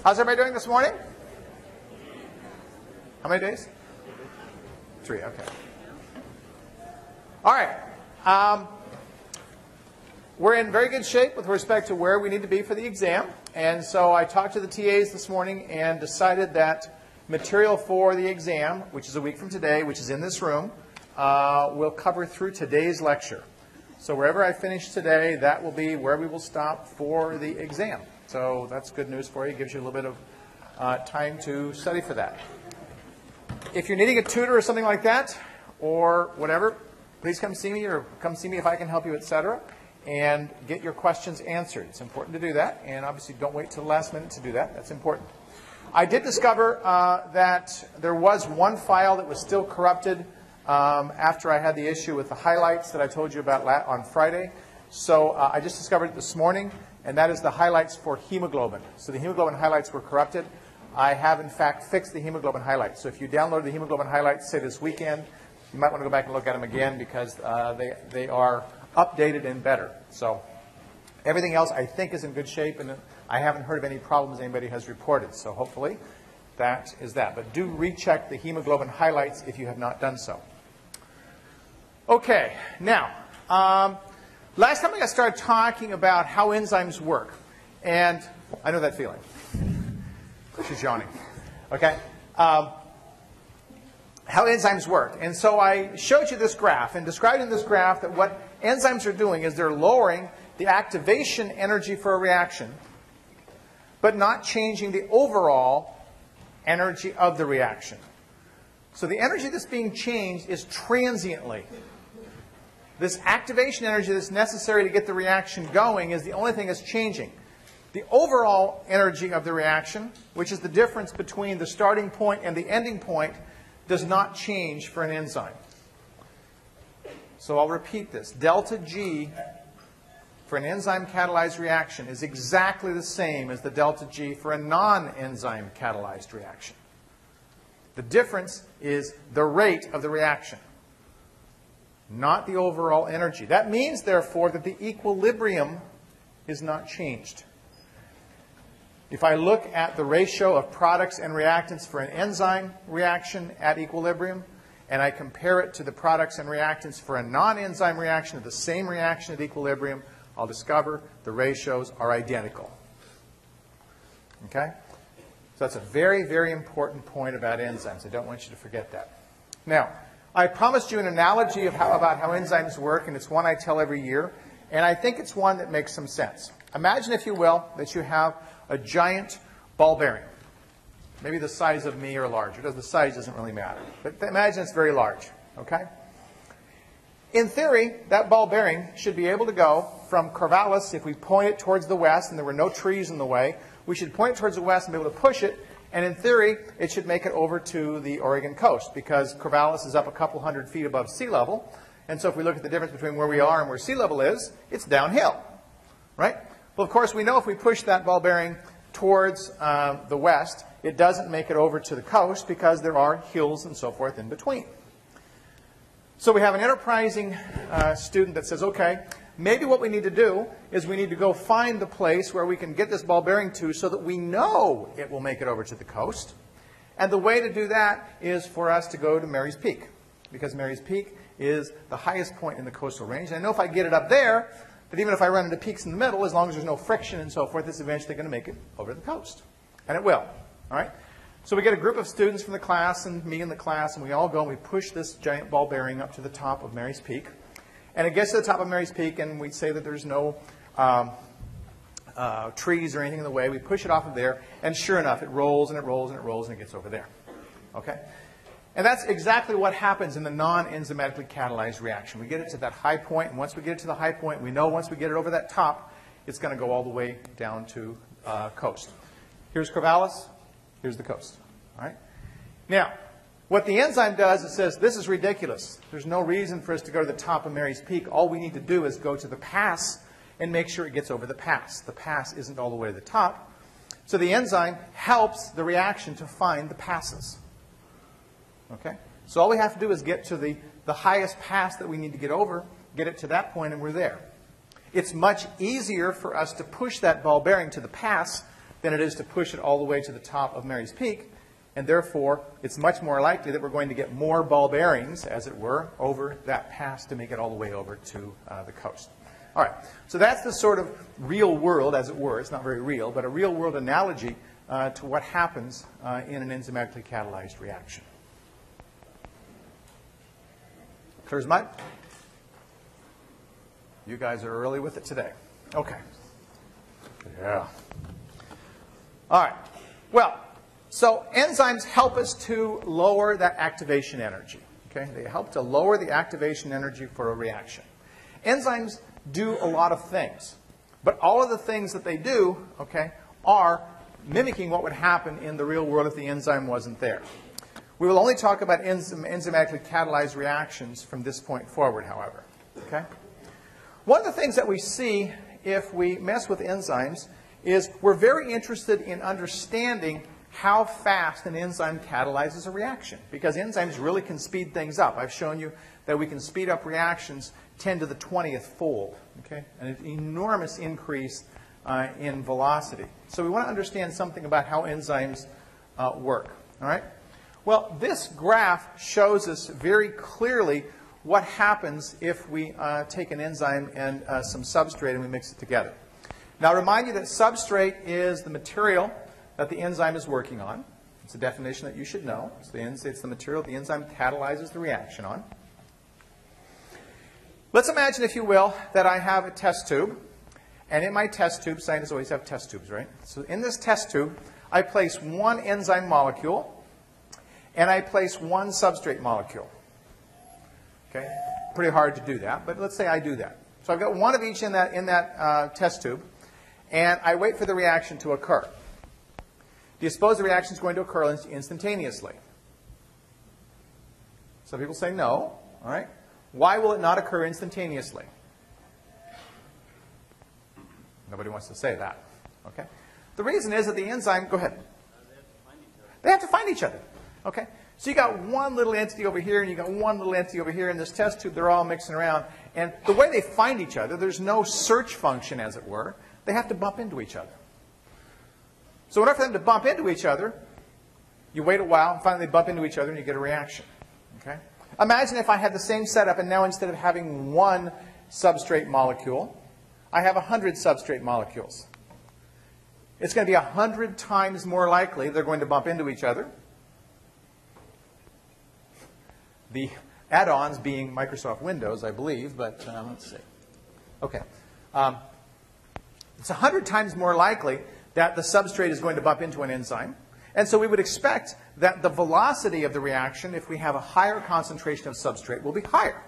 How's everybody doing this morning? How many days? 3, okay. All right. We're in very good shape with respect to where we need to be for the exam. And so I talked to the TAs this morning and decided that material for the exam, which is a week from today, which is in this room, we'll cover through today's lecture. So wherever I finish today, that will be where we will stop for the exam. So that's good news for you. It gives you a little bit of time to study for that. If you're needing a tutor or something like that, or whatever, please come see me, or come see me if I can help you, etc., and get your questions answered. It's important to do that, and obviously don't wait till the last minute to do that. That's important. I did discover that there was one file that was still corrupted after I had the issue with the highlights that I told you about on Friday. So I just discovered it this morning, and that is the highlights for hemoglobin. So the hemoglobin highlights were corrupted. I have, in fact, fixed the hemoglobin highlights. So if you download the hemoglobin highlights, say this weekend, you might want to go back and look at them again because they are updated and better. So everything else I think is in good shape, and I haven't heard of any problems anybody has reported. So hopefully that is that. But do recheck the hemoglobin highlights if you have not done so. Okay, now, last time I started talking about how enzymes work, and I know that feeling. She's yawning. Okay? How enzymes work. And so I showed you this graph and described in this graph that what enzymes are doing is they're lowering the activation energy for a reaction, but not changing the overall energy of the reaction. So the energy that's being changed is transiently. This activation energy that's necessary to get the reaction going is the only thing that's changing. The overall energy of the reaction, which is the difference between the starting point and the ending point, does not change for an enzyme. So I'll repeat this. Delta G for an enzyme catalyzed reaction is exactly the same as the delta G for a non-enzyme catalyzed reaction. The difference is the rate of the reaction, not the overall energy. That means, therefore, that the equilibrium is not changed. If I look at the ratio of products and reactants for an enzyme reaction at equilibrium, and I compare it to the products and reactants for a non-enzyme reaction of the same reaction at equilibrium, I'll discover the ratios are identical. Okay? So that's a very, very important point about enzymes. I don't want you to forget that. Now, I promised you an analogy of about how enzymes work, and it's one I tell every year, and I think it's one that makes some sense. Imagine, if you will, that you have a giant ball bearing, maybe the size of me or larger. The size doesn't really matter, but imagine it's very large. Okay? In theory, that ball bearing should be able to go from Corvallis, if we point it towards the west and there were no trees in the way, we should point it towards the west and be able to push it, and in theory, it should make it over to the Oregon coast because Corvallis is up a couple hundred feet above sea level, and so if we look at the difference between where we are and where sea level is, it's downhill, right? Well, of course, we know if we push that ball bearing towards the west, it doesn't make it over to the coast because there are hills and so forth in between. So we have an enterprising student that says, okay, maybe what we need to do is we need to go find the place where we can get this ball bearing to so that we know it will make it over to the coast. And the way to do that is for us to go to Mary's Peak, because Mary's Peak is the highest point in the coastal range. And I know if I get it up there, that even if I run into peaks in the middle, as long as there's no friction and so forth, it's eventually going to make it over the coast. And it will. All right? So we get a group of students from the class and me in the class, and we all go and we push this giant ball bearing up to the top of Mary's Peak. And it gets to the top of Mary's Peak, and we say that there's no trees or anything in the way. We push it off of there, and sure enough, it rolls and it rolls and it rolls and it gets over there. Okay? And that's exactly what happens in the non-enzymatically catalyzed reaction. We get it to that high point, and once we get it to the high point, we know once we get it over that top, it's going to go all the way down to coast. Here's Corvallis. Here's the coast. All right? Now, what the enzyme does, it says, this is ridiculous. There's no reason for us to go to the top of Mary's Peak. All we need to do is go to the pass and make sure it gets over the pass. The pass isn't all the way to the top. So the enzyme helps the reaction to find the passes. Okay? So all we have to do is get to the highest pass that we need to get over, get it to that point, and we're there. It's much easier for us to push that ball bearing to the pass than it is to push it all the way to the top of Mary's Peak. And therefore, it's much more likely that we're going to get more ball bearings, as it were, over that pass to make it all the way over to the coast. All right, so that's the sort of real world, as it were. It's not very real, but a real world analogy to what happens in an enzymatically catalyzed reaction. Clear as mud? You guys are early with it today. Okay. Yeah. All right. Well, so enzymes help us to lower that activation energy. Okay? They help to lower the activation energy for a reaction. Enzymes do a lot of things, but all of the things that they do, okay, are mimicking what would happen in the real world if the enzyme wasn't there. We will only talk about enzymatically catalyzed reactions from this point forward, however. Okay? One of the things that we see if we mess with enzymes is we're very interested in understanding how fast an enzyme catalyzes a reaction, because enzymes really can speed things up. I've shown you that we can speed up reactions 10 to the 20th fold, okay? An enormous increase in velocity. So we want to understand something about how enzymes work, all right? Well, this graph shows us very clearly what happens if we take an enzyme and some substrate and we mix it together. Now, remind you that substrate is the material that the enzyme is working on. It's a definition that you should know. It's the material the enzyme catalyzes the reaction on. Let's imagine, if you will, that I have a test tube. And in my test tube, scientists always have test tubes, right? So in this test tube, I place one enzyme molecule and I place one substrate molecule. Okay? Pretty hard to do that, but let's say I do that. So I've got one of each in that test tube, and I wait for the reaction to occur. Do you suppose the reaction is going to occur instantaneously? Some people say no. All right. Why will it not occur instantaneously? Nobody wants to say that. Okay. The reason is that the enzyme, go ahead. They have to find each other. Okay. So you got one little entity over here, and you got one little entity over here in this test tube. They're all mixing around. And the way they find each other, there's no search function, as it were. They have to bump into each other. So in order for them to bump into each other, you wait a while, and finally they bump into each other, and you get a reaction. Okay? Imagine if I had the same setup, and now instead of having one substrate molecule, I have 100 substrate molecules. It's going to be 100 times more likely they're going to bump into each other. The add-ons being Microsoft Windows, I believe, but let's see. Okay. It's 100 times more likely that the substrate is going to bump into an enzyme. And so we would expect that the velocity of the reaction, if we have a higher concentration of substrate, will be higher.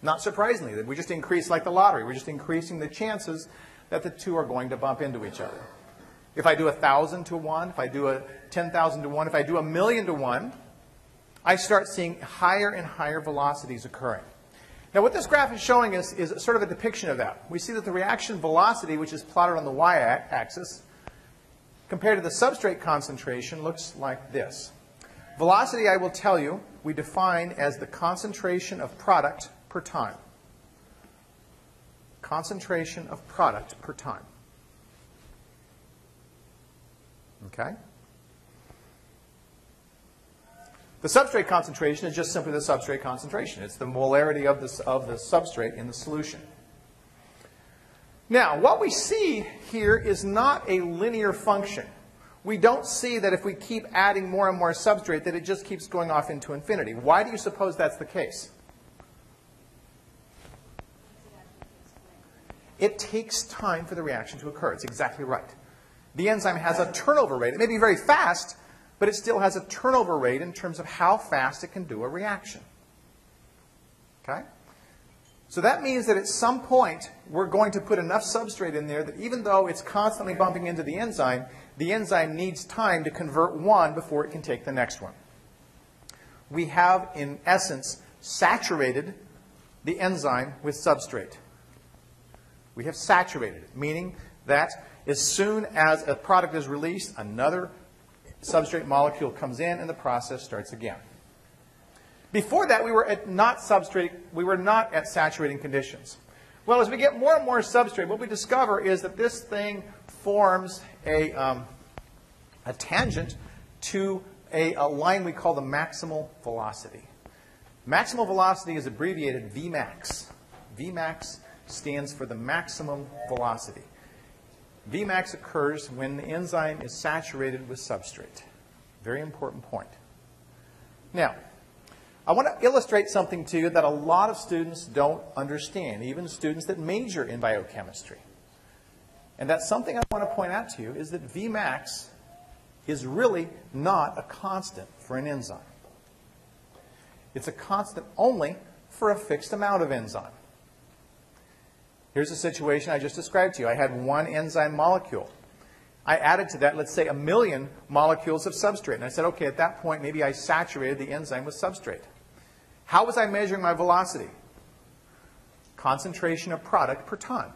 Not surprisingly, that we just increase like the lottery. We're just increasing the chances that the two are going to bump into each other. If I do 1,000 to 1, if I do a 10,000 to 1, if I do 1,000,000 to 1, I start seeing higher and higher velocities occurring. Now, what this graph is showing us is sort of a depiction of that. We see that the reaction velocity, which is plotted on the y-axis, compared to the substrate concentration, looks like this. Velocity, I will tell you, we define as the concentration of product per time. Concentration of product per time. Okay? The substrate concentration is just simply the substrate concentration. It's the molarity of the substrate in the solution. Now, what we see here is not a linear function. We don't see that if we keep adding more and more substrate that it just keeps going off into infinity. Why do you suppose that's the case? It takes time for the reaction to occur. It's exactly right. The enzyme has a turnover rate. It may be very fast, but it still has a turnover rate in terms of how fast it can do a reaction. Okay? So that means that at some point, we're going to put enough substrate in there that even though it's constantly bumping into the enzyme needs time to convert one before it can take the next one. We have, in essence, saturated the enzyme with substrate. We have saturated it, meaning that as soon as a product is released, another substrate molecule comes in and the process starts again. Before that, we were not at saturating conditions. Well, as we get more and more substrate, what we discover is that this thing forms a a tangent to a line we call the maximal velocity. Maximal velocity is abbreviated Vmax. Vmax stands for the maximum velocity. Vmax occurs when the enzyme is saturated with substrate. Very important point. Now, I want to illustrate something to you that a lot of students don't understand, even students that major in biochemistry. And that's something I want to point out to you is that Vmax is really not a constant for an enzyme. It's a constant only for a fixed amount of enzyme. Here's a situation I just described to you. I had one enzyme molecule. I added to that, let's say, 1 million molecules of substrate. And I said, okay, at that point, maybe I saturated the enzyme with substrate. How was I measuring my velocity? Concentration of product per time.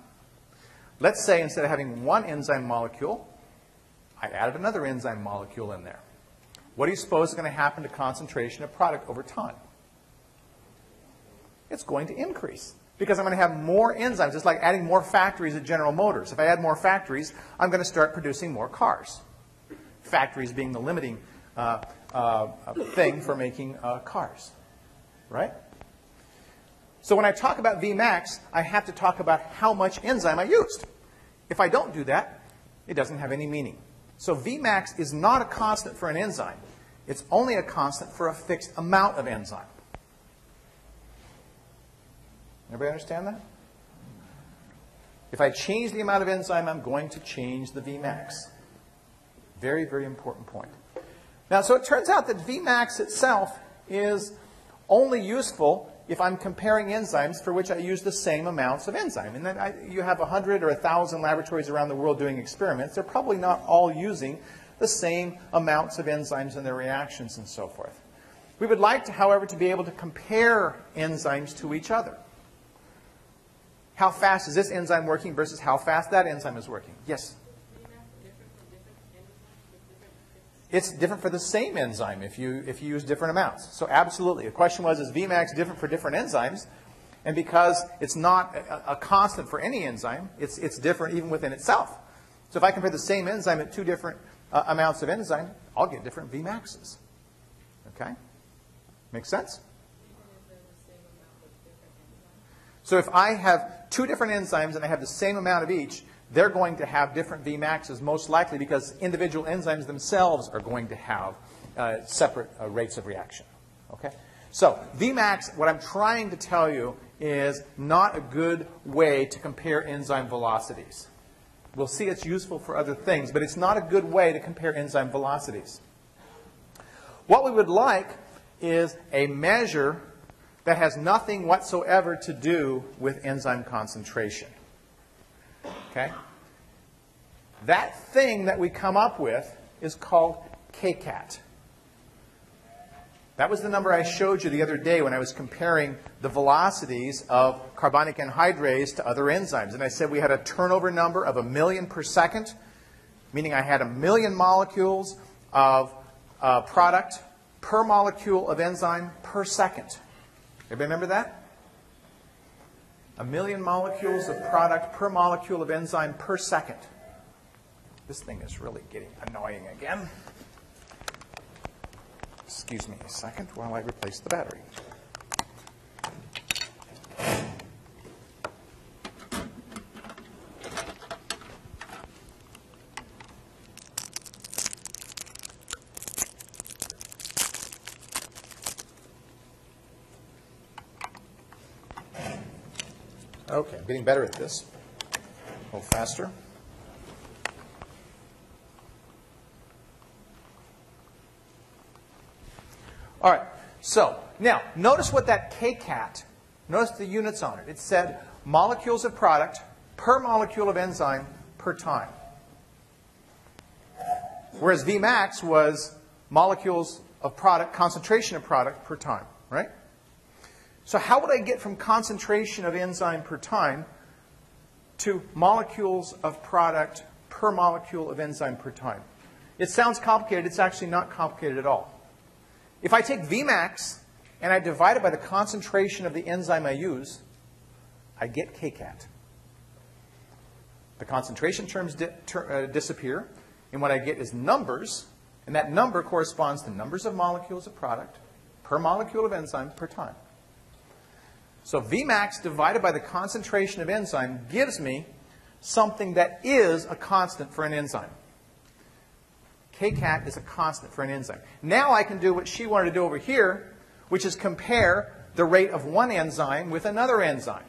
Let's say instead of having one enzyme molecule, I added another enzyme molecule in there. What do you suppose is going to happen to concentration of product over time? It's going to increase because I'm going to have more enzymes. It's like adding more factories at General Motors. If I add more factories, I'm going to start producing more cars. Factories being the limiting thing for making cars, right? So when I talk about Vmax, I have to talk about how much enzyme I used. If I don't do that, it doesn't have any meaning. So Vmax is not a constant for an enzyme. It's only a constant for a fixed amount of enzyme. Everybody understand that? If I change the amount of enzyme, I'm going to change the Vmax. Very, very important point. Now, so it turns out that Vmax itself is only useful if I'm comparing enzymes for which I use the same amounts of enzyme. And then you have 100 or 1,000 laboratories around the world doing experiments. They're probably not all using the same amounts of enzymes in their reactions and so forth. We would like to, however, to be able to compare enzymes to each other. How fast is this enzyme working versus how fast that enzyme is working? Yes? It's different for the same enzyme if you use different amounts. So absolutely. The question was, is Vmax different for different enzymes? And because it's not a constant for any enzyme, it's different even within itself. So if I compare the same enzyme at two different amounts of enzyme, I'll get different Vmaxes. Okay? Make sense? So if I have two different enzymes and I have the same amount of each, they're going to have different Vmaxes, most likely because individual enzymes themselves are going to have separate rates of reaction. Okay? So Vmax, what I'm trying to tell you, is not a good way to compare enzyme velocities. We'll see it's useful for other things, but it's not a good way to compare enzyme velocities. What we would like is a measure that has nothing whatsoever to do with enzyme concentration. Okay? That thing that we come up with is called kcat. That was the number I showed you the other day when I was comparing the velocities of carbonic anhydrase to other enzymes. And I said we had a turnover number of 1 million per second, meaning I had 1 million molecules of product per molecule of enzyme per second. Everybody remember that? 1 million molecules of product per molecule of enzyme per second. This thing is really getting annoying again. Excuse me a second while I replace the battery. Okay, I'm getting better at this. A little faster. All right, so now notice what that kcat, notice the units on it. It said molecules of product per molecule of enzyme per time. Whereas Vmax was molecules of product, concentration of product per time, right? So how would I get from concentration of enzyme per time to molecules of product per molecule of enzyme per time? It sounds complicated. It's actually not complicated at all. If I take Vmax and I divide it by the concentration of the enzyme I use, I get kcat. The concentration terms disappear, And what I get is numbers, and that number corresponds to numbers of molecules of product per molecule of enzyme per time. So Vmax divided by the concentration of enzyme gives me something that is a constant for an enzyme. Kcat is a constant for an enzyme. Now I can do what she wanted to do over here, which is compare the rate of one enzyme with another enzyme.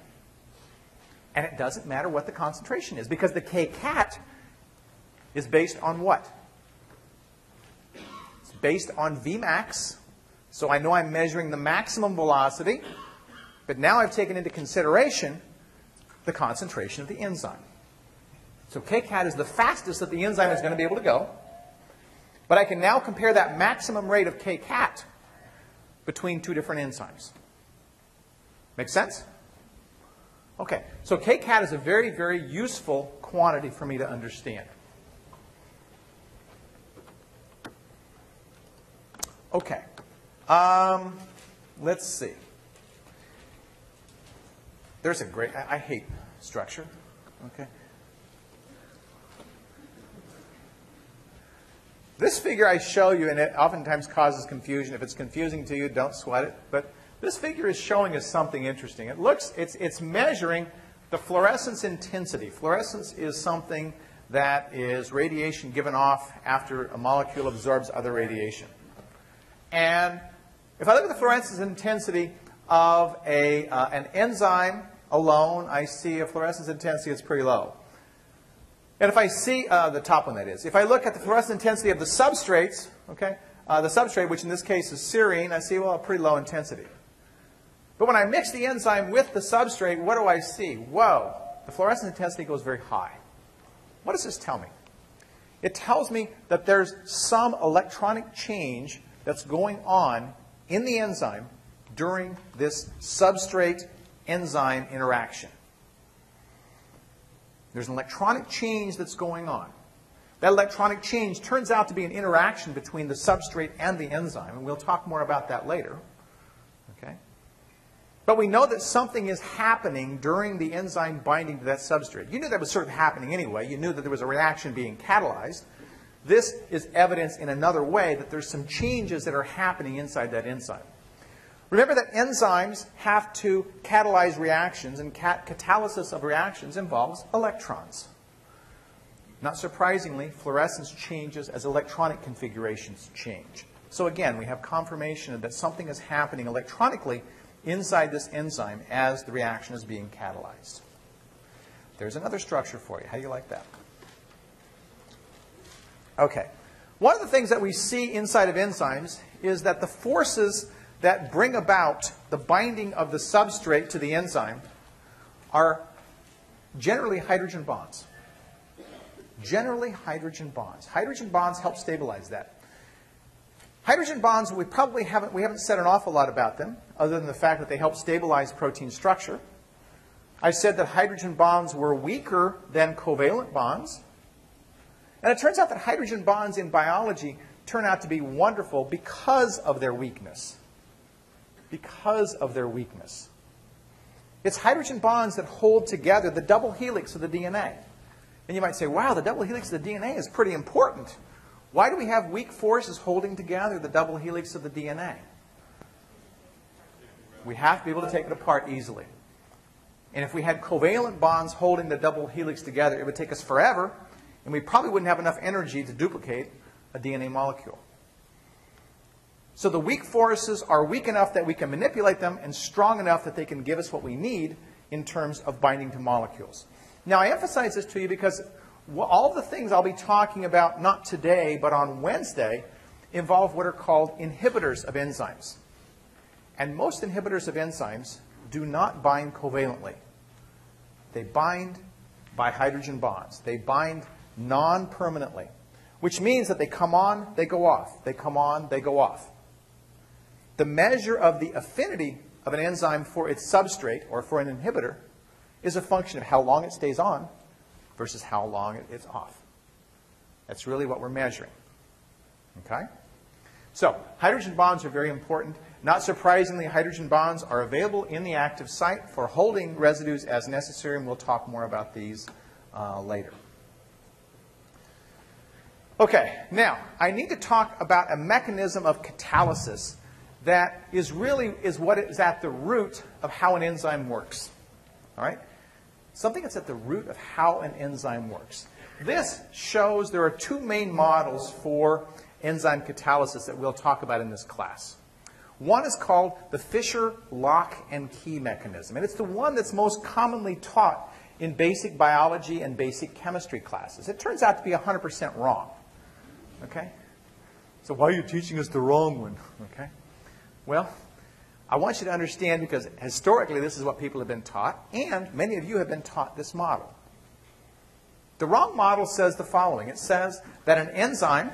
And it doesn't matter what the concentration is, because the Kcat is based on what? It's based on Vmax. So I know I'm measuring the maximum velocity, but now I've taken into consideration the concentration of the enzyme. So Kcat is the fastest that the enzyme is going to be able to go. But I can now compare that maximum rate of Kcat between two different enzymes. Make sense? Okay, so Kcat is a very, very useful quantity for me to understand. Okay, let's see. There's a great, I hate structure, okay? This figure I show you, and it oftentimes causes confusion. If it's confusing to you, don't sweat it. But this figure is showing us something interesting. It's measuring the fluorescence intensity. Fluorescence is something that is radiation given off after a molecule absorbs other radiation. And if I look at the fluorescence intensity of an enzyme alone, I see a fluorescence intensity that's pretty low. And if I see the top one, that is, if I look at the fluorescence intensity of the substrates, okay, the substrate, which in this case is serine, I see, well, a pretty low intensity. But when I mix the enzyme with the substrate, what do I see? Whoa, the fluorescence intensity goes very high. What does this tell me? It tells me that there's some electronic change that's going on in the enzyme during this substrate-enzyme interaction. There's an electronic change that's going on. That electronic change turns out to be an interaction between the substrate and the enzyme, and we'll talk more about that later. Okay? But we know that something is happening during the enzyme binding to that substrate. You knew that was sort of happening anyway. You knew that there was a reaction being catalyzed. This is evidence in another way that there's some changes that are happening inside that enzyme. Remember that enzymes have to catalyze reactions, and catalysis of reactions involves electrons. Not surprisingly, fluorescence changes as electronic configurations change. So again, we have confirmation that something is happening electronically inside this enzyme as the reaction is being catalyzed. There's another structure for you. How do you like that? Okay. One of the things that we see inside of enzymes is that the forces that bring about the binding of the substrate to the enzyme are generally hydrogen bonds. Generally hydrogen bonds. Hydrogen bonds help stabilize that. Hydrogen bonds, we haven't said an awful lot about them, other than the fact that they help stabilize protein structure. I said that hydrogen bonds were weaker than covalent bonds. And it turns out that hydrogen bonds in biology turn out to be wonderful because of their weakness. Because of their weakness. It's hydrogen bonds that hold together the double helix of the DNA. And you might say, wow, the double helix of the DNA is pretty important. Why do we have weak forces holding together the double helix of the DNA? We have to be able to take it apart easily. And if we had covalent bonds holding the double helix together, it would take us forever, and we probably wouldn't have enough energy to duplicate a DNA molecule. So the weak forces are weak enough that we can manipulate them and strong enough that they can give us what we need in terms of binding to molecules. Now, I emphasize this to you because all the things I'll be talking about, not today, but on Wednesday, involve what are called inhibitors of enzymes. And most inhibitors of enzymes do not bind covalently. They bind by hydrogen bonds. They bind non-permanently, which means that they come on, they go off. They come on, they go off. The measure of the affinity of an enzyme for its substrate, or for an inhibitor, is a function of how long it stays on versus how long it's off. That's really what we're measuring. Okay? So, hydrogen bonds are very important. Not surprisingly, hydrogen bonds are available in the active site for holding residues as necessary, and we'll talk more about these later. Okay, now I need to talk about a mechanism of catalysis that is what is at the root of how an enzyme works. All right? Something that's at the root of how an enzyme works. This shows there are two main models for enzyme catalysis that we'll talk about in this class. One is called the Fischer lock and key mechanism, and it's the one that's most commonly taught in basic biology and basic chemistry classes. It turns out to be 100% wrong. Okay? So why are you teaching us the wrong one? Okay? Well, I want you to understand because historically this is what people have been taught, and many of you have been taught this model. The wrong model says the following. It says that an enzyme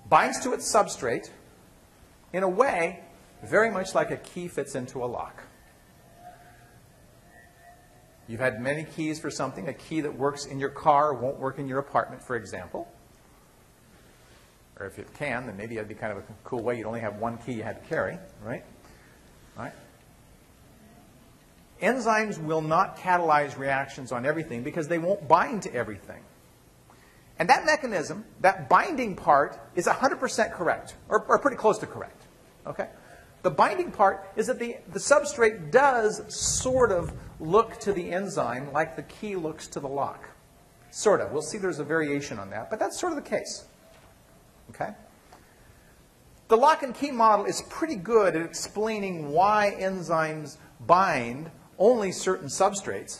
binds to its substrate in a way very much like a key fits into a lock. You've had many keys for something. A key that works in your car won't work in your apartment, for example. Or if it can, then maybe that'd be kind of a cool way. You'd only have one key you had to carry, right? All right. Enzymes will not catalyze reactions on everything because they won't bind to everything. And that mechanism, that binding part, is 100% correct, or pretty close to correct. Okay? The binding part is that the substrate does sort of look to the enzyme like the key looks to the lock. Sort of. We'll see there's a variation on that, but that's sort of the case. Okay? The lock and key model is pretty good at explaining why enzymes bind only certain substrates,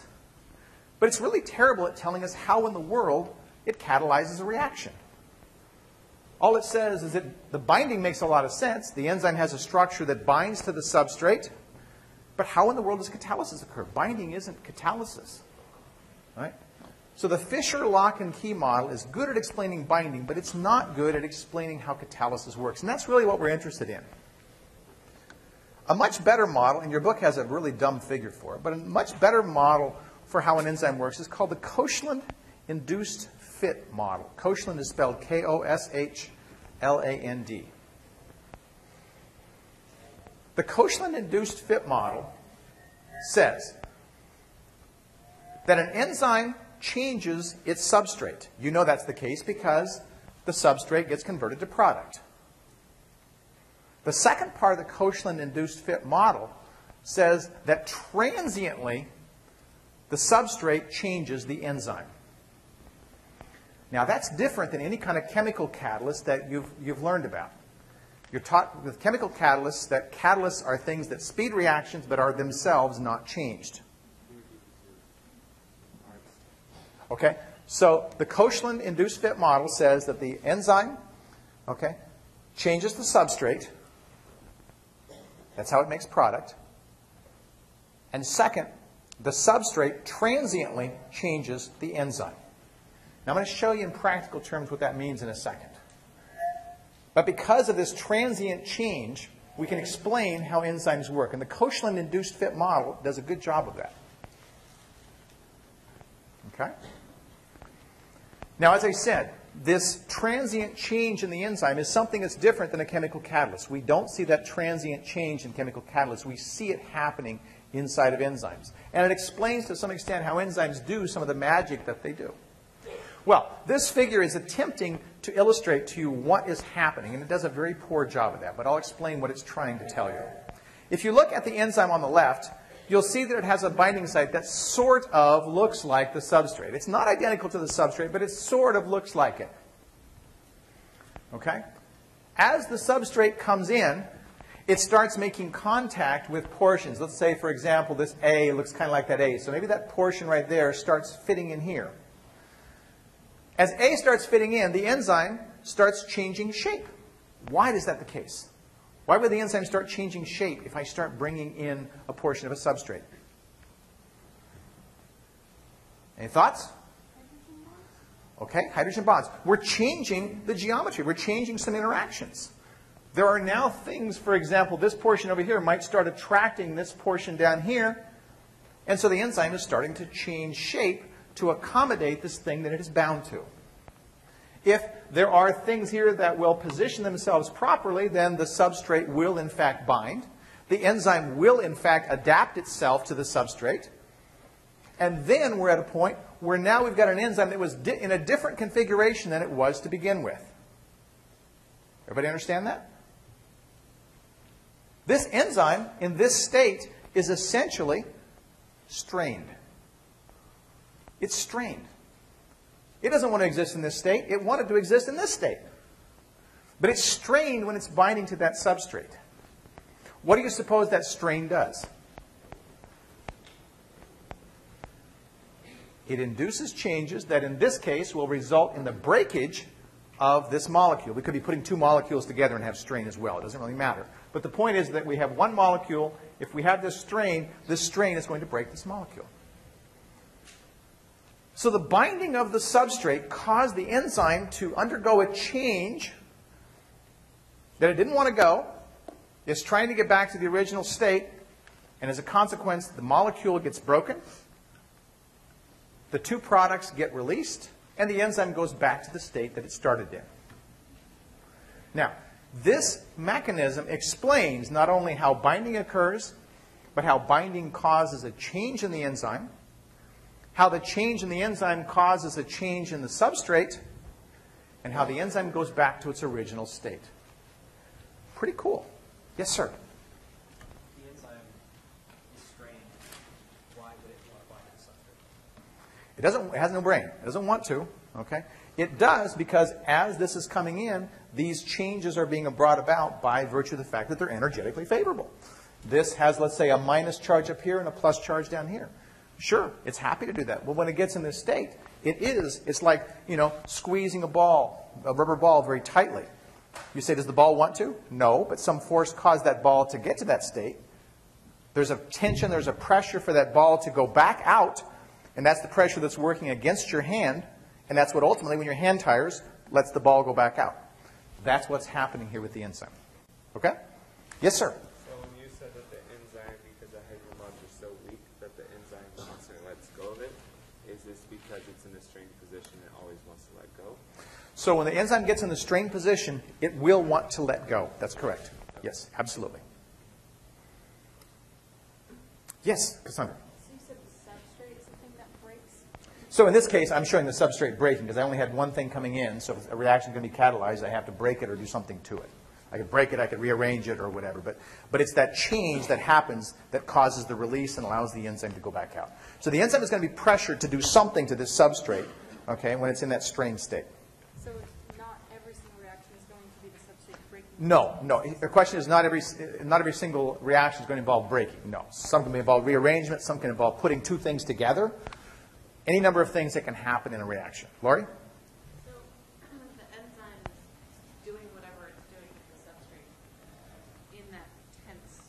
but it's really terrible at telling us how in the world it catalyzes a reaction. All it says is that the binding makes a lot of sense. The enzyme has a structure that binds to the substrate, but how in the world does catalysis occur? Binding isn't catalysis. Right? So the Fischer lock and key model is good at explaining binding, but it's not good at explaining how catalysis works. And that's really what we're interested in. A much better model, and your book has a really dumb figure for it, but a much better model for how an enzyme works is called the Koshland Induced Fit model. Koshland is spelled K-O-S-H-L-A-N-D. The Koshland Induced Fit model says that an enzyme changes its substrate. You know that's the case because the substrate gets converted to product. The second part of the Koshland Induced Fit model says that transiently the substrate changes the enzyme. Now that's different than any kind of chemical catalyst that you've learned about. You're taught with chemical catalysts that catalysts are things that speed reactions but are themselves not changed. Okay? So the Koshland Induced Fit model says that the enzyme, okay, changes the substrate. That's how it makes product. And second, the substrate transiently changes the enzyme. Now I'm going to show you in practical terms what that means in a second. But because of this transient change, we can explain how enzymes work. And the Koshland Induced Fit model does a good job of that. Okay? Now, as I said, this transient change in the enzyme is something that's different than a chemical catalyst. We don't see that transient change in chemical catalysts. We see it happening inside of enzymes. And it explains to some extent how enzymes do some of the magic that they do. Well, this figure is attempting to illustrate to you what is happening, and it does a very poor job of that, but I'll explain what it's trying to tell you. If you look at the enzyme on the left, you'll see that it has a binding site that sort of looks like the substrate. It's not identical to the substrate, but it sort of looks like it. Okay? As the substrate comes in, it starts making contact with portions. Let's say, for example, this A looks kind of like that A. So maybe that portion right there starts fitting in here. As A starts fitting in, the enzyme starts changing shape. Why is that the case? Why would the enzyme start changing shape if I start bringing in a portion of a substrate? Any thoughts? Okay, hydrogen bonds. We're changing the geometry. We're changing some interactions. There are now things, for example, this portion over here might start attracting this portion down here. And so the enzyme is starting to change shape to accommodate this thing that it is bound to. If there are things here that will position themselves properly, then the substrate will in fact bind. The enzyme will in fact adapt itself to the substrate. And then we're at a point where now we've got an enzyme that was in a different configuration than it was to begin with. Everybody understand that? This enzyme in this state is essentially strained. It's strained. It doesn't want to exist in this state. It wanted to exist in this state. But it's strained when it's binding to that substrate. What do you suppose that strain does? It induces changes that in this case will result in the breakage of this molecule. We could be putting two molecules together and have strain as well. It doesn't really matter. But the point is that we have one molecule. If we have this strain is going to break this molecule. So the binding of the substrate caused the enzyme to undergo a change that it didn't want to go. It's trying to get back to the original state. And as a consequence, the molecule gets broken. The two products get released. And the enzyme goes back to the state that it started in. Now, this mechanism explains not only how binding occurs, but how binding causes a change in the enzyme, how the change in the enzyme causes a change in the substrate, and how the enzyme goes back to its original state. Pretty cool. Yes, sir? The enzyme is strained. Why would it want to bind to the substrate? It has no brain. It doesn't want to. Okay? It does because as this is coming in, these changes are being brought about by virtue of the fact that they're energetically favorable. This has, let's say, a minus charge up here and a plus charge down here. Sure, it's happy to do that. But when it gets in this state, it's like, squeezing a rubber ball very tightly. You say, does the ball want to? No, but some force caused that ball to get to that state. There's a tension, there's a pressure for that ball to go back out, and that's the pressure that's working against your hand, and that's what ultimately, when your hand tires, lets the ball go back out. That's what's happening here with the enzyme. Okay? Yes, sir? So when you said that the enzyme, because the hydrogen bonds are so weak, that the enzyme constantly lets go of it, is this because it's in a strained position and it always wants to let go? So when the enzyme gets in the strained position, it will want to let go. That's correct. Yes, absolutely. Yes, Cassandra? So you said the substrate is the thing that breaks? So in this case, I'm showing the substrate breaking because I only had one thing coming in. So if a reaction is going to be catalyzed, I have to break it or do something to it. I could break it, I could rearrange it or whatever. But it's that change that happens that causes the release and allows the enzyme to go back out. So the enzyme is going to be pressured to do something to this substrate, okay, when it's in that strained state. So not every single reaction is going to be the substrate breaking? No. The question is not every single reaction is going to involve breaking. No. Some can involve rearrangement. Some can involve putting two things together. Any number of things that can happen in a reaction. Laurie? So the enzyme is doing whatever it's doing with the substrate in that tense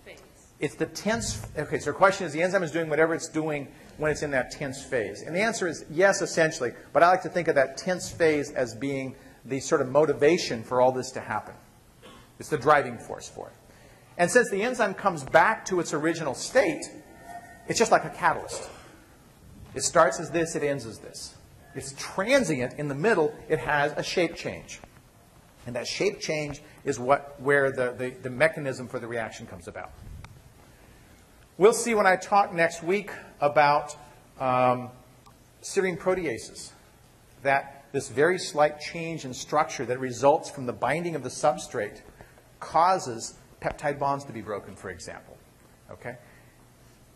phase. It's the tense. Okay, so the question is the enzyme is doing whatever it's doing when it's in that tense phase. And the answer is yes, essentially. But I like to think of that tense phase as being the sort of motivation for all this to happen. It's the driving force for it. And since the enzyme comes back to its original state, it's just like a catalyst. It starts as this, it ends as this. It's transient. In the middle, it has a shape change. And that shape change is where the mechanism for the reaction comes about. We'll see when I talk next week about serine proteases, that this very slight change in structure that results from the binding of the substrate causes peptide bonds to be broken, for example. Okay?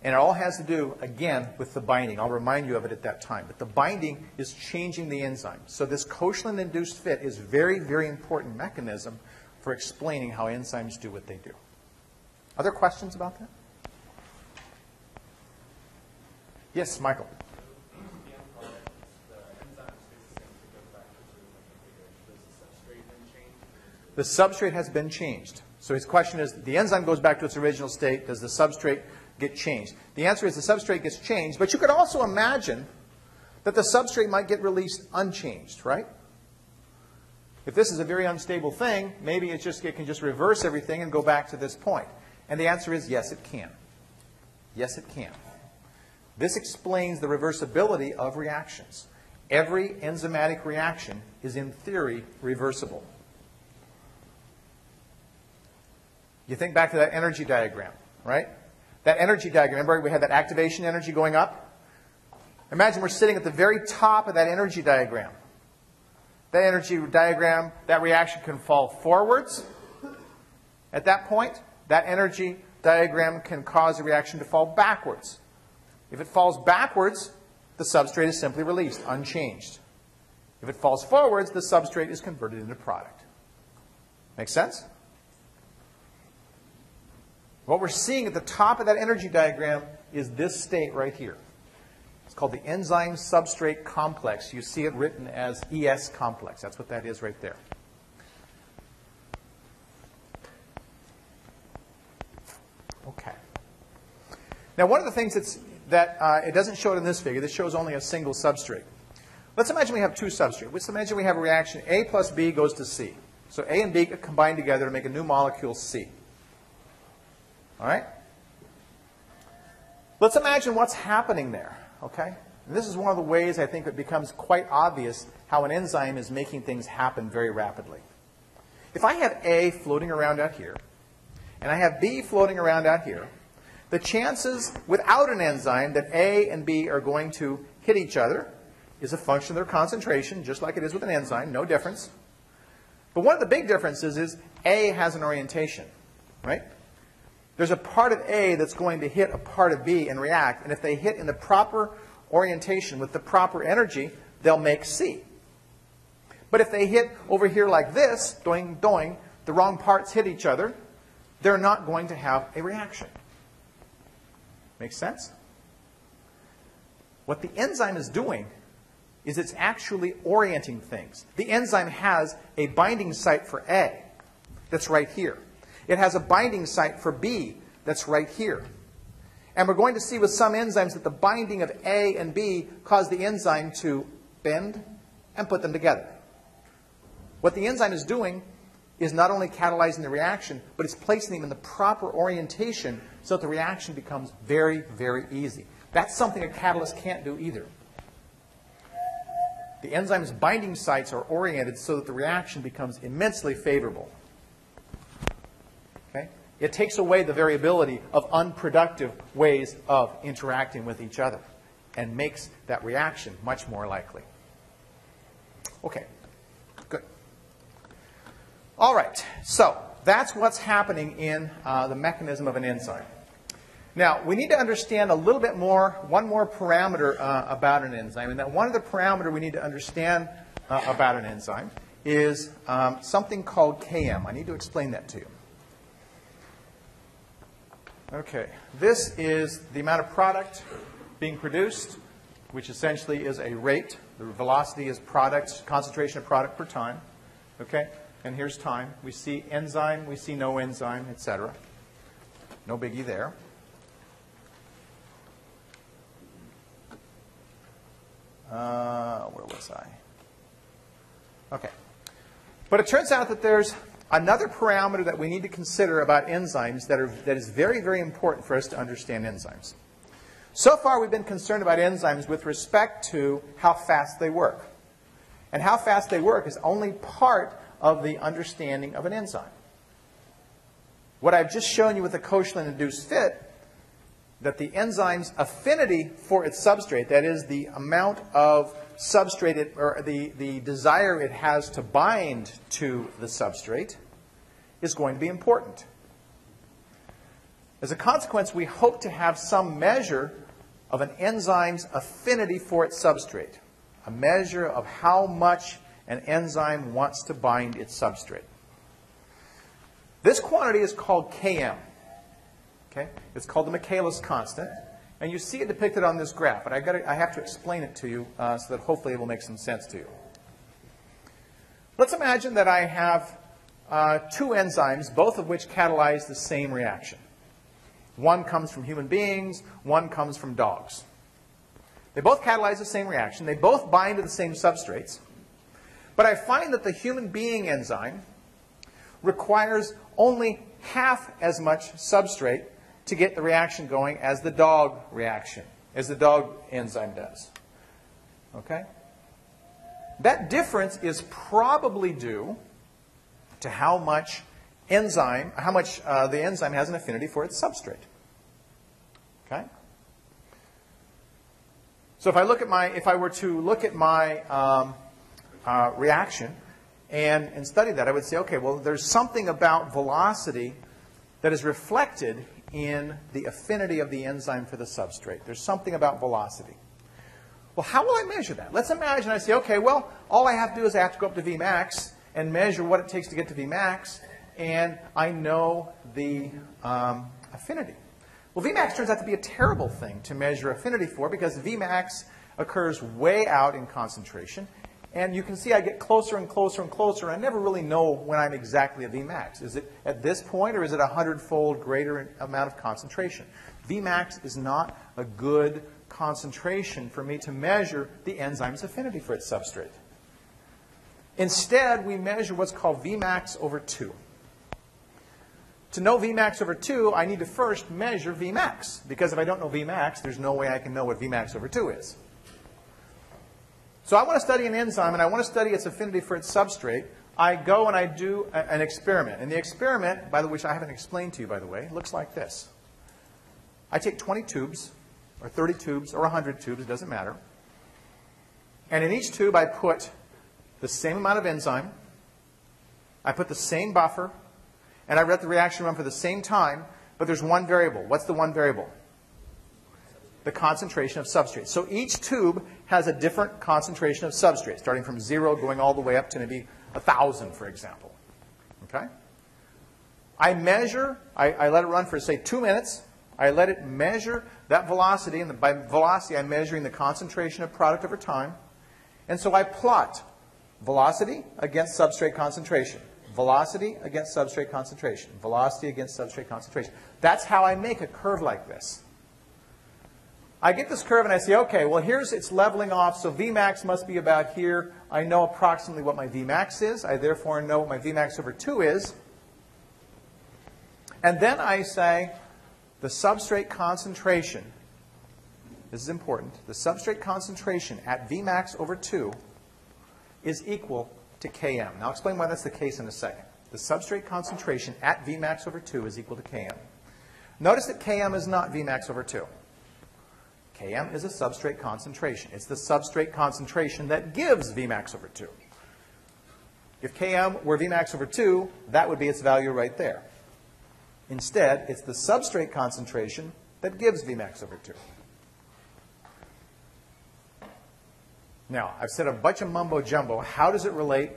And it all has to do, again, with the binding. I'll remind you of it at that time. But the binding is changing the enzyme. So this Koechlin-induced fit is a very, very important mechanism for explaining how enzymes do what they do. Other questions about that? Yes, Michael. The substrate has been changed. So his question is, the enzyme goes back to its original state. Does the substrate get changed? The answer is the substrate gets changed. But you could also imagine that the substrate might get released unchanged, right? If this is a very unstable thing, maybe it can just reverse everything and go back to this point. And the answer is yes, it can. Yes, it can. This explains the reversibility of reactions. Every enzymatic reaction is, in theory, reversible. You think back to that energy diagram, right? That energy diagram, remember we had that activation energy going up? Imagine we're sitting at the very top of that energy diagram. That energy diagram, that reaction can fall forwards. At that point, that energy diagram can cause the reaction to fall backwards. If it falls backwards, the substrate is simply released, unchanged. If it falls forwards, the substrate is converted into product. Make sense? What we're seeing at the top of that energy diagram is this state right here. It's called the enzyme substrate complex. You see it written as ES complex. That's what that is right there. Okay. Now, one of the things that it doesn't show it in this figure. This shows only a single substrate. Let's imagine we have two substrates. Let's imagine we have a reaction A plus B goes to C. So A and B combine together to make a new molecule C. All right? Let's imagine what's happening there. Okay? And this is one of the ways I think it becomes quite obvious how an enzyme is making things happen very rapidly. If I have A floating around out here, and I have B floating around out here, the chances without an enzyme that A and B are going to hit each other is a function of their concentration, just like it is with an enzyme, no difference. But one of the big differences is A has an orientation, right? There's a part of A that's going to hit a part of B and react, and if they hit in the proper orientation with the proper energy, they'll make C. But if they hit over here like this, doing, doing, the wrong parts hit each other, they're not going to have a reaction. Make sense? What the enzyme is doing is it's actually orienting things. The enzyme has a binding site for A that's right here. It has a binding site for B that's right here. And we're going to see with some enzymes that the binding of A and B cause the enzyme to bend and put them together. What the enzyme is doing is not only catalyzing the reaction, but it's placing them in the proper orientation so that the reaction becomes very, very easy. That's something a catalyst can't do either. The enzyme's binding sites are oriented so that the reaction becomes immensely favorable. Okay? It takes away the variability of unproductive ways of interacting with each other and makes that reaction much more likely. Okay, good. All right, so that's what's happening in the mechanism of an enzyme. Now, we need to understand a little bit more, one more parameter about an enzyme. And that one of the parameters we need to understand about an enzyme is something called Km. I need to explain that to you. Okay, this is the amount of product being produced, which essentially is a rate. The velocity is product, concentration of product per time. Okay, and here's time. We see enzyme, we see no enzyme, etc. No biggie there. Where was I? Okay. But it turns out that there's another parameter that we need to consider about enzymes that is very, very important for us to understand enzymes. So far, we've been concerned about enzymes with respect to how fast they work. And how fast they work is only part of the understanding of an enzyme. What I've just shown you with the Koechlin-induced fit, that the enzyme's affinity for its substrate, that is the amount of substrate, or the desire it has to bind to the substrate, is going to be important. As a consequence, we hope to have some measure of an enzyme's affinity for its substrate, a measure of how much an enzyme wants to bind its substrate. This quantity is called Km. Okay? It's called the Michaela's constant. And you see it depicted on this graph. But I have to explain it to you so that hopefully it will make some sense to you. Let's imagine that I have two enzymes, both of which catalyze the same reaction. One comes from human beings, one comes from dogs. They both catalyze the same reaction. They both bind to the same substrates. But I find that the human being enzyme requires only half as much substrate to get the reaction going as the dog reaction, as the dog enzyme does. Okay? That difference is probably due to how much the enzyme has an affinity for its substrate. Okay? So if I were to look at my reaction and study that, I would say, okay, well, there's something about velocity that is reflected in the affinity of the enzyme for the substrate. There's something about velocity. Well, how will I measure that? Let's imagine I say, okay, well, all I have to do is I have to go up to Vmax and measure what it takes to get to Vmax, and I know the affinity. Well, Vmax turns out to be a terrible thing to measure affinity for because Vmax occurs way out in concentration. And you can see I get closer and closer and closer. I never really know when I'm exactly at Vmax. Is it at this point or is it a 100-fold greater amount of concentration? Vmax is not a good concentration for me to measure the enzyme's affinity for its substrate. Instead, we measure what's called Vmax over 2. To know Vmax over 2, I need to first measure Vmax. Because if I don't know Vmax, there's no way I can know what Vmax over 2 is. So I want to study an enzyme, and I want to study its affinity for its substrate. I go and I do an experiment. And the experiment, by the way, which I haven't explained to you, by the way, looks like this. I take 20 tubes, or 30 tubes, or 100 tubes, it doesn't matter. And in each tube, I put the same amount of enzyme. I put the same buffer. And I let the reaction run for the same time. But there's one variable. What's the one variable? The concentration of substrate. So each tube has a different concentration of substrate, starting from 0 going all the way up to maybe 1,000, for example. Okay? I measure, I let it run for, say, 2 minutes. I let it measure that velocity, and by velocity I'm measuring the concentration of product over time. And so I plot velocity against substrate concentration. Velocity against substrate concentration. Velocity against substrate concentration. That's how I make a curve like this. I get this curve and I say, okay, well, it's leveling off, so Vmax must be about here. I know approximately what my Vmax is. I therefore know what my Vmax over 2 is. And then I say the substrate concentration, this is important, the substrate concentration at Vmax over 2 is equal to Km. Now I'll explain why that's the case in a second. The substrate concentration at Vmax over 2 is equal to Km. Notice that Km is not Vmax over 2. Km is a substrate concentration. It's the substrate concentration that gives Vmax over 2. If Km were Vmax over 2, that would be its value right there. Instead, it's the substrate concentration that gives Vmax over 2. Now, I've said a bunch of mumbo-jumbo. How does it relate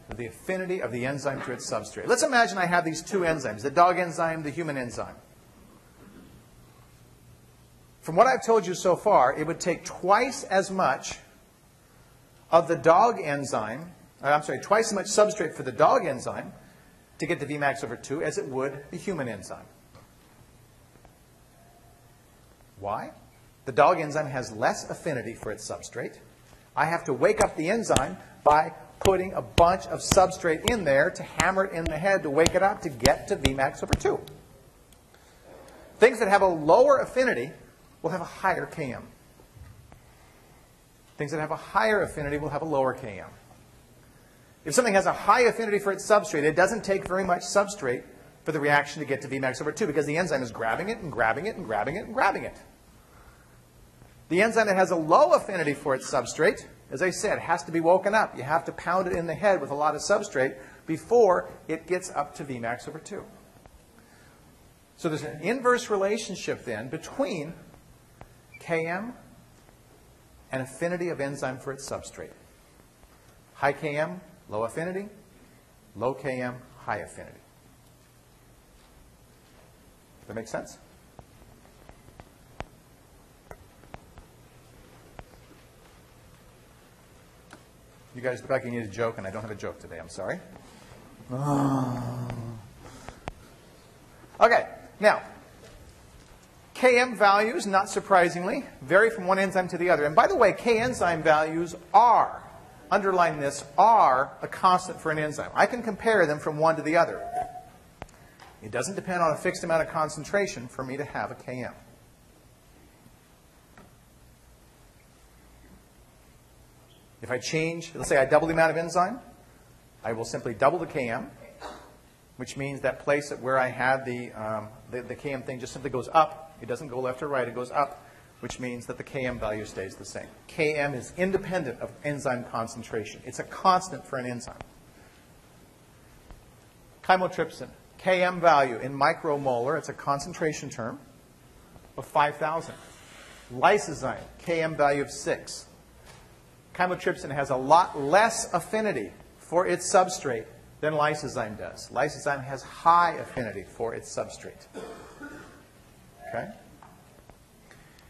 to the affinity of the enzyme to its substrate? Let's imagine I have these two enzymes, the dog enzyme, the human enzyme. From what I've told you so far, it would take twice as much of the dog enzyme, twice as much substrate for the dog enzyme to get to Vmax over 2 as it would the human enzyme. Why? The dog enzyme has less affinity for its substrate. I have to wake up the enzyme by putting a bunch of substrate in there to hammer it in the head to wake it up to get to Vmax over 2. Things that have a lower affinity will have a higher Km. Things that have a higher affinity will have a lower Km. If something has a high affinity for its substrate, it doesn't take very much substrate for the reaction to get to Vmax over 2 because the enzyme is grabbing it and grabbing it and grabbing it and grabbing it. The enzyme that has a low affinity for its substrate, as I said, has to be woken up. You have to pound it in the head with a lot of substrate before it gets up to Vmax over 2. So there's an inverse relationship then between Km and affinity of enzyme for its substrate. High Km, low affinity. Low Km, high affinity. Does that make sense? You guys look like you need a joke, and I don't have a joke today. I'm sorry. Okay, now, Km values, not surprisingly, vary from one enzyme to the other. And by the way, K enzyme values are, underline this, are a constant for an enzyme. I can compare them from one to the other. It doesn't depend on a fixed amount of concentration for me to have a Km. If I change, let's say I double the amount of enzyme, I will simply double the Km, which means that place where I had the Km thing just simply goes up. It doesn't go left or right, it goes up. which means that the Km value stays the same. Km is independent of enzyme concentration. It's a constant for an enzyme. Chymotrypsin, Km value in micromolar, it's a concentration term, of 5,000. Lysozyme, Km value of 6. Chymotrypsin has a lot less affinity for its substrate than lysozyme does. Lysozyme has high affinity for its substrate. Okay?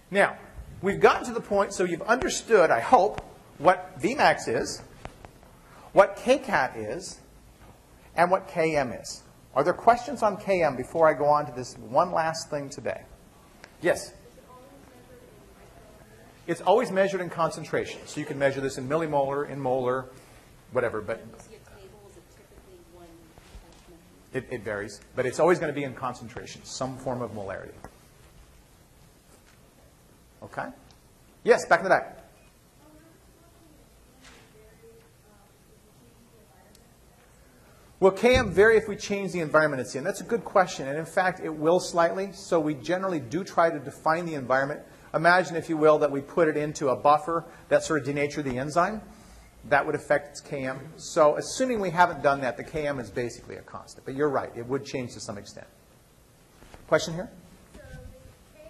Now, we've gotten to the point, so you've understood, I hope, what Vmax is, what Kcat is, and what Km is. Are there questions on Km before I go on to this one last thing today? Yes? It's always measured in concentration. So you can measure this in millimolar, in molar, whatever. But it varies. But it's always going to be in concentration, some form of molarity. Okay? Yes, back in the back. Will Km vary if we change the environment it's in? That's a good question. And in fact, it will slightly. So we generally do try to define the environment. Imagine, if you will, that we put it into a buffer that sort of denatured the enzyme. That would affect its Km. So assuming we haven't done that, the Km is basically a constant. But you're right. It would change to some extent. Question here? So the Kn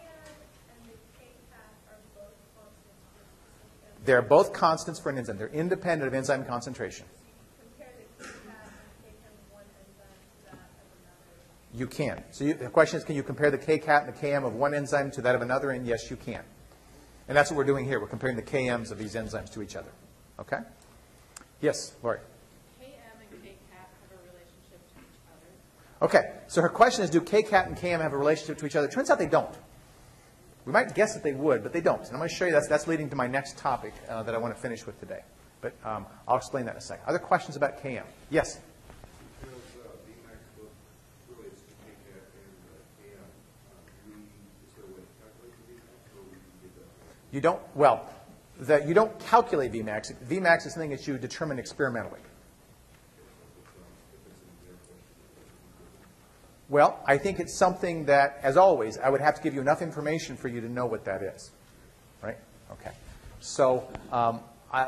and the Kcat are both constants. They're both constants for an enzyme. They're independent of enzyme concentration. Compare the Kcat and Kchem of one enzyme to that of another. You can. So the question is, can you compare the Kcat and the Km of one enzyme to that of another? And yes, you can. And that's what we're doing here. We're comparing the Kms of these enzymes to each other. Okay? Yes, Lori. Km and Kcat have a relationship to each other. Okay. So her question is, do Kcat and Km have a relationship to each other? Turns out they don't. We might guess that they would, but they don't. And I'm going to show you that's leading to my next topic that I want to finish with today. But I'll explain that in a second. Other questions about Km? Yes? You don't, well, you don't calculate Vmax. Vmax is something that you determine experimentally. Well, I think it's something that, as always, I would have to give you enough information for you to know what that is. Right? Okay. So I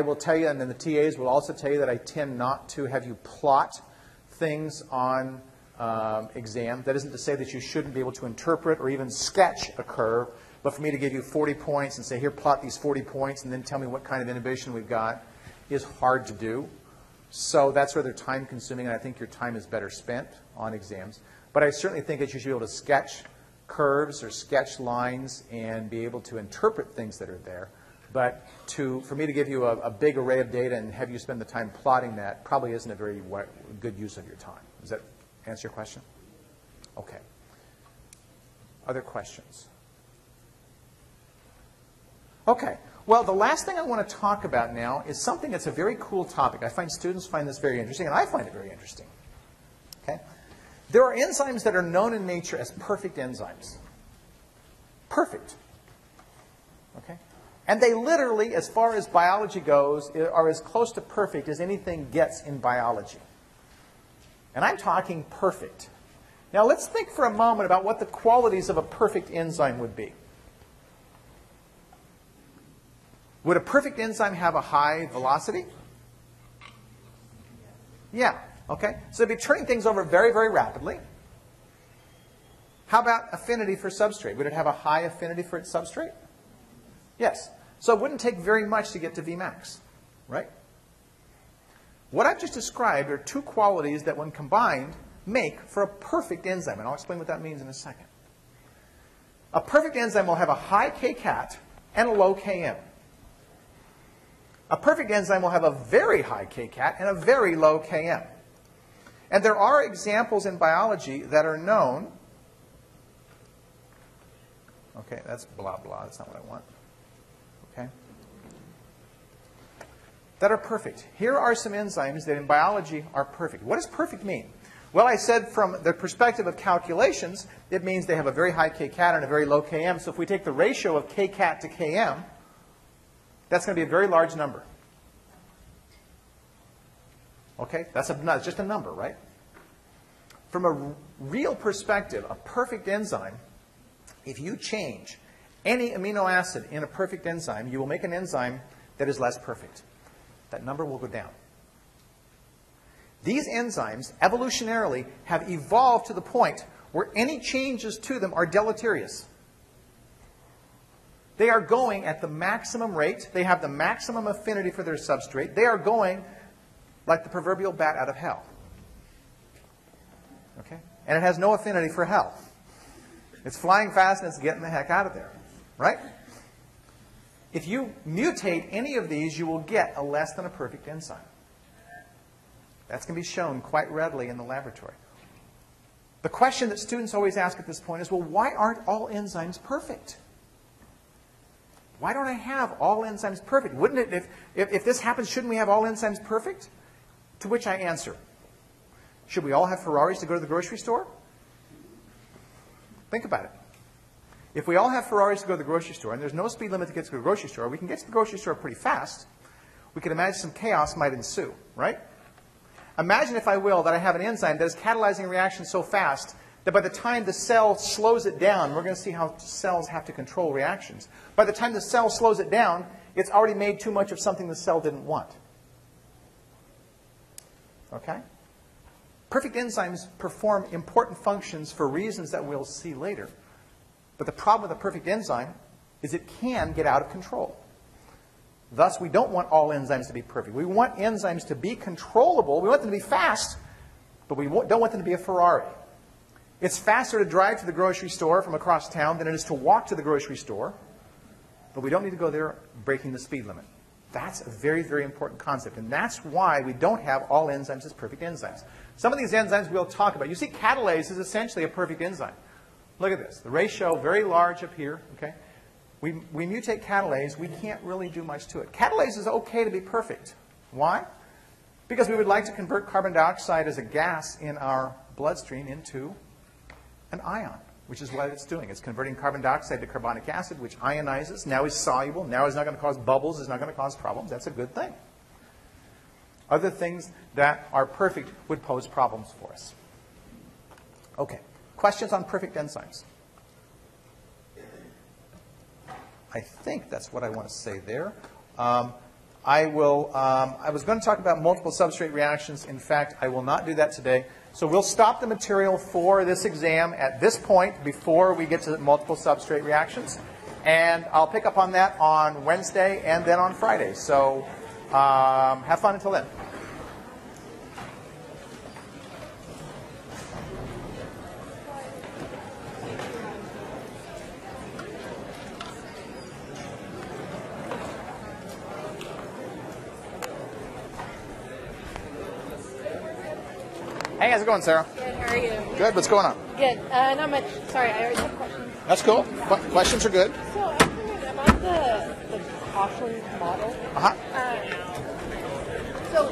will tell you, and then the TAs will also tell you, that I tend not to have you plot things on exam. That isn't to say that you shouldn't be able to interpret or even sketch a curve, but for me to give you 40 points and say, here, plot these 40 points, and then tell me what kind of inhibition we've got is hard to do. So that's rather time-consuming, and I think your time is better spent on exams. But I certainly think that you should be able to sketch curves or sketch lines and be able to interpret things that are there. But for me to give you a big array of data and have you spend the time plotting that probably isn't a very good use of your time. Does that answer your question? Okay. Other questions? Okay. Well, the last thing I want to talk about now is something that's a very cool topic. I find students find this very interesting, and I find it very interesting. Okay? There are enzymes that are known in nature as perfect enzymes. Perfect. Okay? And they literally, as far as biology goes, are as close to perfect as anything gets in biology. And I'm talking perfect. Now, let's think for a moment about what the qualities of a perfect enzyme would be. Would a perfect enzyme have a high velocity? Yeah. Okay. So it'd be turning things over very, very rapidly. How about affinity for substrate? Would it have a high affinity for its substrate? Yes. So it wouldn't take very much to get to Vmax, right? What I've just described are two qualities that, when combined, make for a perfect enzyme. And I'll explain what that means in a second. A perfect enzyme will have a high Kcat and a low Km. A perfect enzyme will have a very high Kcat and a very low Km. And there are examples in biology that are known. Okay, that's blah, blah. That's not what I want. Okay. That are perfect. Here are some enzymes that in biology are perfect. What does perfect mean? Well, I said from the perspective of calculations, it means they have a very high Kcat and a very low Km. So if we take the ratio of Kcat to Km, that's going to be a very large number. Okay? That's just a number, right? from a real perspective, a perfect enzyme, if you change any amino acid in a perfect enzyme, you will make an enzyme that is less perfect. That number will go down. These enzymes, evolutionarily, have evolved to the point where any changes to them are deleterious. They are going at the maximum rate. They have the maximum affinity for their substrate. They are going like the proverbial bat out of hell. Okay? And it has no affinity for hell. It's flying fast and it's getting the heck out of there. Right? If you mutate any of these, you will get a less than a perfect enzyme. That's going to be shown quite readily in the laboratory. The question that students always ask at this point is, well, why aren't all enzymes perfect? Why don't I have all enzymes perfect? Wouldn't it, if this happens, shouldn't we have all enzymes perfect? To which I answer, should we all have Ferraris to go to the grocery store? Think about it. If we all have Ferraris to go to the grocery store, and there's no speed limit to get to the grocery store, we can get to the grocery store pretty fast. We can imagine some chaos might ensue, right? Imagine, if I will, that I have an enzyme that is catalyzing a reaction so fast that by the time the cell slows it down, we're going to see how cells have to control reactions. By the time the cell slows it down, it's already made too much of something the cell didn't want. Okay? Perfect enzymes perform important functions for reasons that we'll see later. But the problem with a perfect enzyme is it can get out of control. Thus, we don't want all enzymes to be perfect. We want enzymes to be controllable. We want them to be fast, but we don't want them to be a Ferrari. It's faster to drive to the grocery store from across town than it is to walk to the grocery store, but we don't need to go there breaking the speed limit. That's a very, very important concept, and that's why we don't have all enzymes as perfect enzymes. Some of these enzymes we'll talk about. You see, Catalase is essentially a perfect enzyme. Look at this. The ratio, very large up here. Okay, we mutate Catalase. We can't really do much to it. Catalase is okay to be perfect. Why? Because we would like to convert carbon dioxide as a gas in our bloodstream into an ion, which is what it's doing. It's converting carbon dioxide to carbonic acid, which ionizes, now is soluble, now is not going to cause bubbles, is not going to cause problems. That's a good thing. Other things that are perfect would pose problems for us. Okay, questions on perfect enzymes? I think that's what I want to say there. I was going to talk about multiple substrate reactions. In fact, I will not do that today. So we'll stop the material for this exam at this point before we get to multiple substrate reactions. And I'll pick up on that on Wednesday and then on Friday. So have fun until then. Hey, how's it going, Sarah? Good, how are you? Good, what's going on? Good. Not much. Sorry, I already have questions. That's cool. Questions are good. So I'm wondering about the caution model. Uh-huh. So